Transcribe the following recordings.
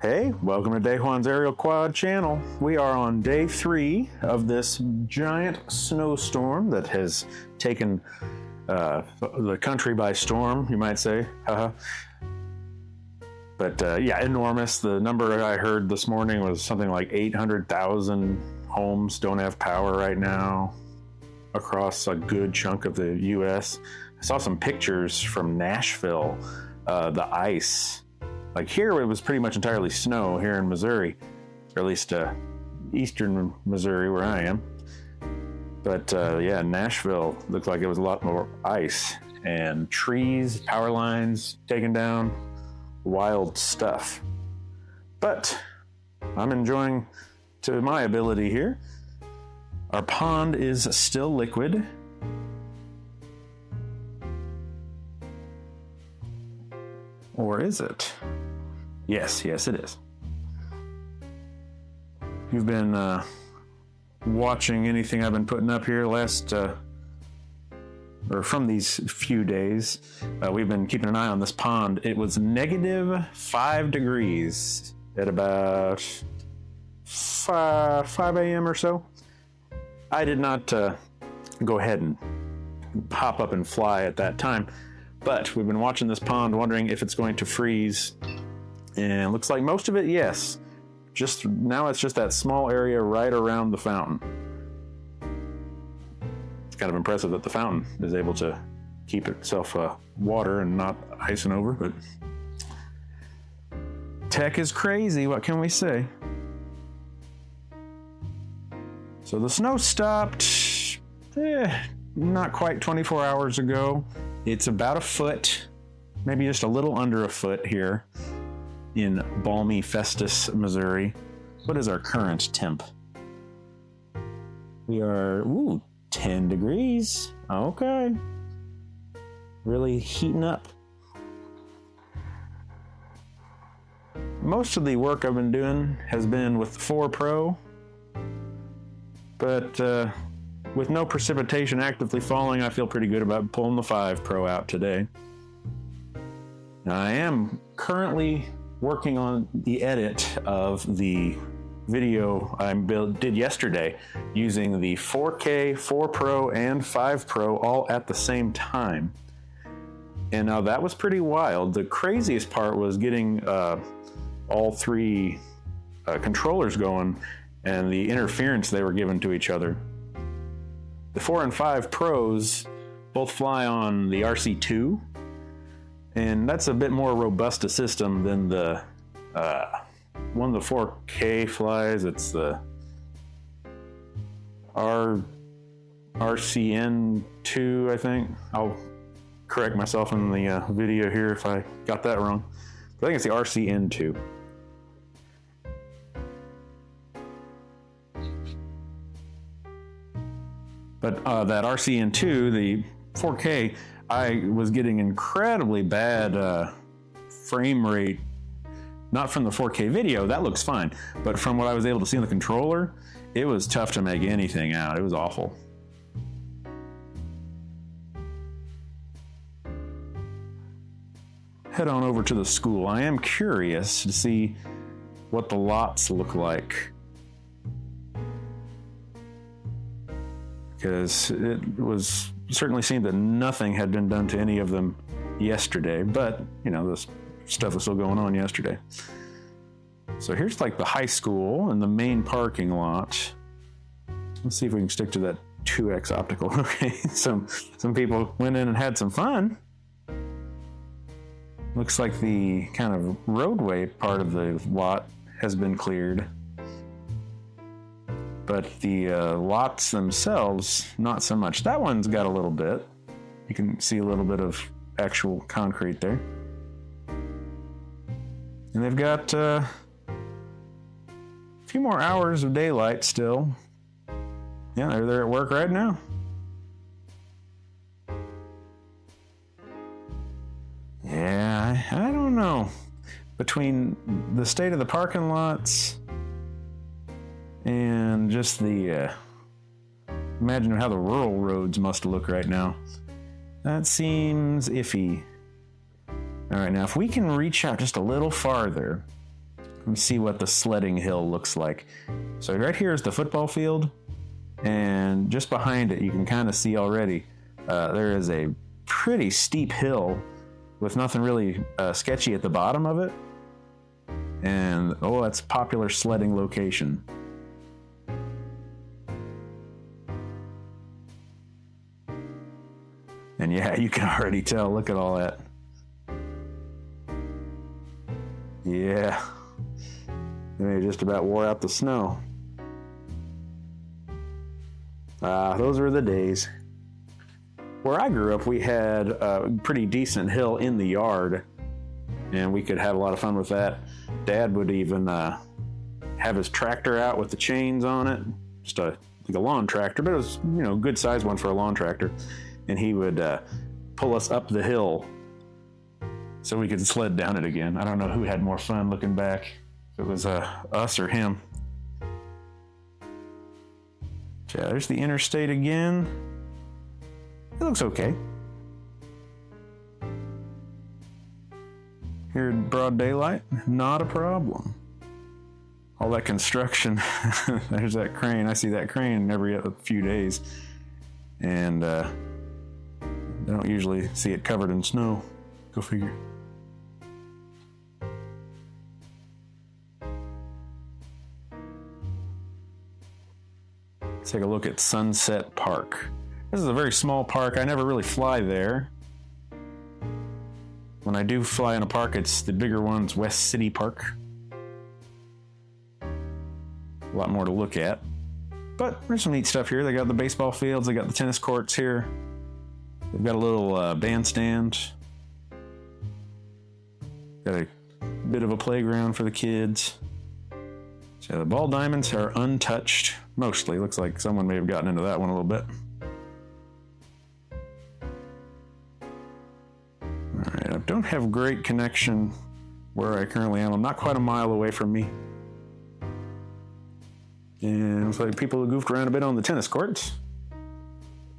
Hey, welcome to Day Juan's Aerial Quad channel. We are on day 3 of this giant snowstorm that has taken the country by storm, you might say. But yeah, enormous. The number I heard this morning was something like 800,000 homes don't have power right now across a good chunk of the U.S. I saw some pictures from Nashville, the ice. Like here, it was pretty much entirely snow here in Missouri, or at least eastern Missouri where I am. But yeah, Nashville looked like it was a lot more ice and trees, power lines taken down, wild stuff. But I'm enjoying to my ability here. Our pond is still liquid. Or is it? Yes, it is. You've been watching anything I've been putting up here or from these few days. We've been keeping an eye on this pond. It was -5 degrees at about 5 a.m. or so. I did not go ahead and hop up and fly at that time. But we've been watching this pond, wondering if it's going to freeze. And it looks like most of it, yes. Just now it's just that small area right around the fountain. It's kind of impressive that the fountain is able to keep itself water and not icing over, but tech is crazy, what can we say? So the snow stopped not quite 24 hours ago. It's about a foot, maybe just a little under a foot here in balmy Festus, Missouri. What is our current temp? We are, 10 degrees. Okay. Really heating up. Most of the work I've been doing has been with the 4 Pro, but with no precipitation actively falling, I feel pretty good about pulling the 5 Pro out today. Now, I am currently working on the edit of the video I did yesterday using the 4K, 4 Pro, and 5 Pro all at the same time. And now that was pretty wild. The craziest part was getting all 3 controllers going and the interference they were giving to each other. The 4 and 5 Pros both fly on the RC2, and that's a bit more robust a system than the one of the 4K flies. It's the RCN2, I think. I'll correct myself in the video here if I got that wrong. But I think it's the RCN2. But that RCN2, the 4K, I was getting incredibly bad frame rate, not from the 4K video, that looks fine, but from what I was able to see on the controller, it was tough to make anything out. It was awful. Head on over to the school. I am curious to see what the lots look like, because it was certainly seemed that nothing had been done to any of them yesterday, but you know, this stuff was still going on yesterday. So here's like the high school and the main parking lot. Let's see if we can stick to that 2x optical. Okay, some people went in and had some fun. Looks like the kind of roadway part of the lot has been cleared. But the lots themselves, not so much. That one's got a little bit. You can see a little bit of actual concrete there. And they've got a few more hours of daylight still. Yeah, they're at work right now. Yeah, I don't know. Between the state of the parking lots and just the imagine how the rural roads must look right now. That seems iffy. All right, now if we can reach out just a little farther, Let me see what the sledding hill looks like. So right here is the football field, and just behind it, you can kind of see already, there is a pretty steep hill with nothing really sketchy at the bottom of it. And, oh, that's a popular sledding location. And yeah, you can already tell, look at all that. Yeah. They just about wore out the snow. Those were the days. Where I grew up, we had a pretty decent hill in the yard, and we could have a lot of fun with that. Dad would even have his tractor out with the chains on it, just like a lawn tractor, but it was, you know, a good size one for a lawn tractor. And he would pull us up the hill so we could sled down it again. I don't know who had more fun looking back, if it was us or him. Yeah, there's the interstate again. It looks okay. Here in broad daylight, not a problem. All that construction, there's that crane. I see that crane every few days. And I don't usually see it covered in snow. Go figure. Let's take a look at Sunset Park. This is a very small park. I never really fly there. When I do fly in a park, it's the bigger one's West City Park. A lot more to look at. But there's some neat stuff here. They got the baseball fields, they got the tennis courts here. They've got a little bandstand. Got a bit of a playground for the kids. So the ball diamonds are untouched, mostly. Looks like someone may have gotten into that one a little bit. All right, I don't have great connection where I currently am. I'm not quite a mile away from me. And looks like people have goofed around a bit on the tennis courts,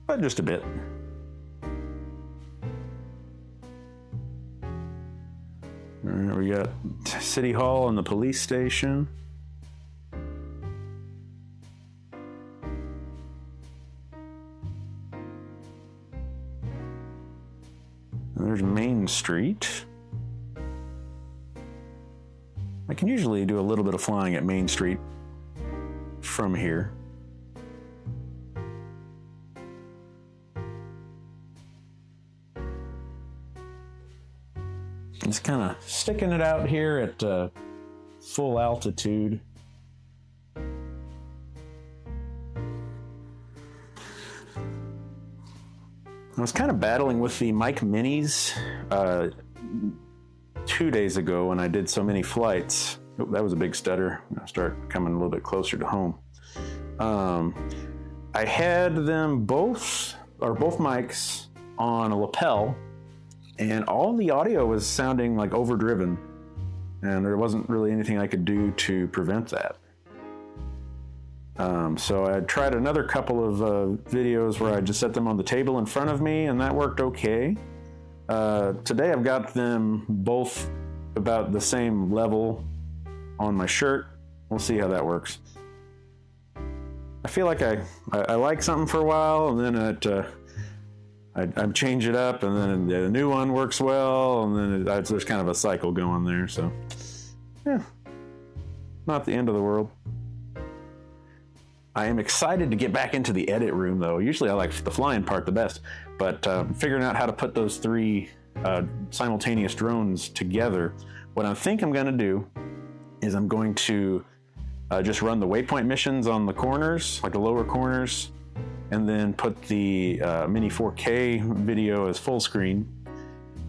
but just a bit. All right, we got City Hall and the police station. There's Main Street. I can usually do a little bit of flying at Main Street from here. Just kind of sticking it out here at full altitude. I was kind of battling with the Mic Minis 2 days ago when I did so many flights. Oh, that was a big stutter. I'll start coming a little bit closer to home. I had them both mics on a lapel, and all the audio was sounding like overdriven, and there wasn't really anything I could do to prevent that. So I tried another couple of videos where I just set them on the table in front of me, and that worked okay. Today I've got them both about the same level on my shirt. We'll see how that works. I feel like I like something for a while, and then I change it up, and then the new one works well, and then there's kind of a cycle going there. So, yeah, not the end of the world. I am excited to get back into the edit room, though. Usually I like the flying part the best, but figuring out how to put those three simultaneous drones together, what I think I'm going to do is I'm going to just run the waypoint missions on the corners, like the lower corners, and then put the Mini 4K video as full screen,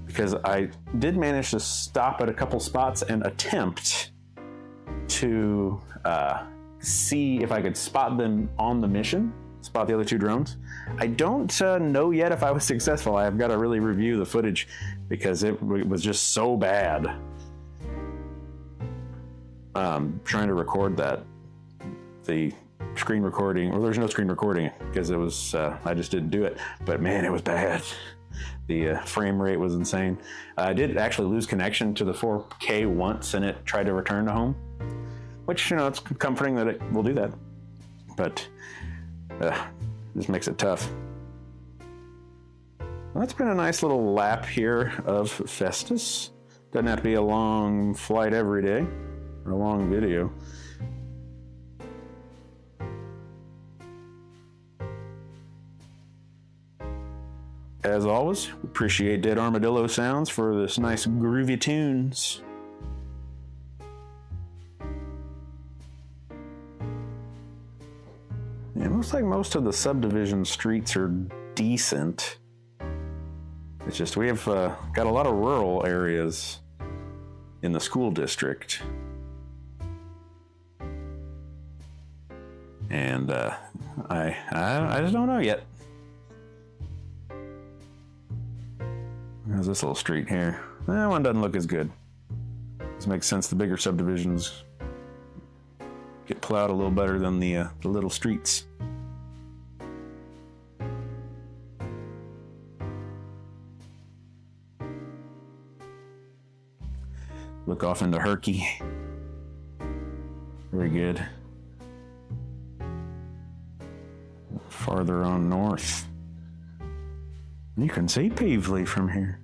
because I did manage to stop at a couple spots and attempt to see if I could spot them on the mission, spot the other two drones. I don't know yet if I was successful. I've got to really review the footage because it was just so bad. Trying to record the screen recording, or there's no screen recording because it was, I just didn't do it, but man, it was bad. The frame rate was insane. I did actually lose connection to the 4K once, and it tried to return to home, which, you know, it's comforting that it will do that, but just makes it tough. Well, that's been a nice little lap here of Festus. Doesn't have to be a long flight every day, or a long video. As always, appreciate Dead Armadillo Sounds for this nice groovy tunes. Yeah, it looks like most of the subdivision streets are decent. It's just we have got a lot of rural areas in the school district. And I just don't know yet. How's this little street here? That one doesn't look as good. This makes sense. The bigger subdivisions get plowed a little better than the little streets. Look off into Herky. Very good. Farther on north. You can see Peevely from here.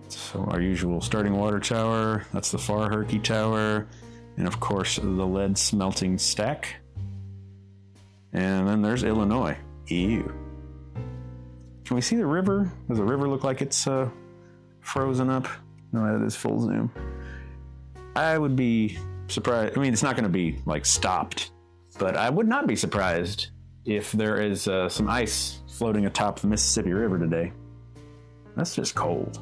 So our usual starting water tower, that's the far Herky Tower, and of course the lead smelting stack. And then there's Illinois. Ew. Can we see the river? Does the river look like it's frozen up? No, that is full zoom. I would be surprised. I mean, it's not going to be like stopped, but I would not be surprised if there is some ice floating atop the Mississippi River today. That's just cold.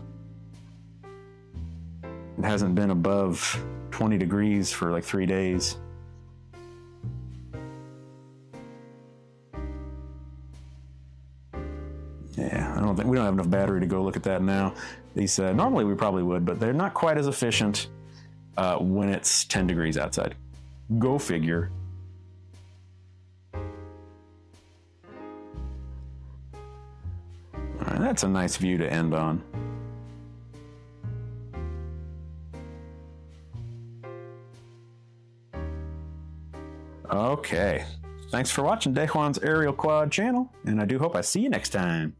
It hasn't been above 20 degrees for like 3 days. Yeah, we don't have enough battery to go look at that now. These normally we probably would, but they're not quite as efficient when it's 10 degrees outside. Go figure. All right, that's a nice view to end on. Okay. Thanks for watching Dejuan's Aerial Quad channel, and I do hope I see you next time.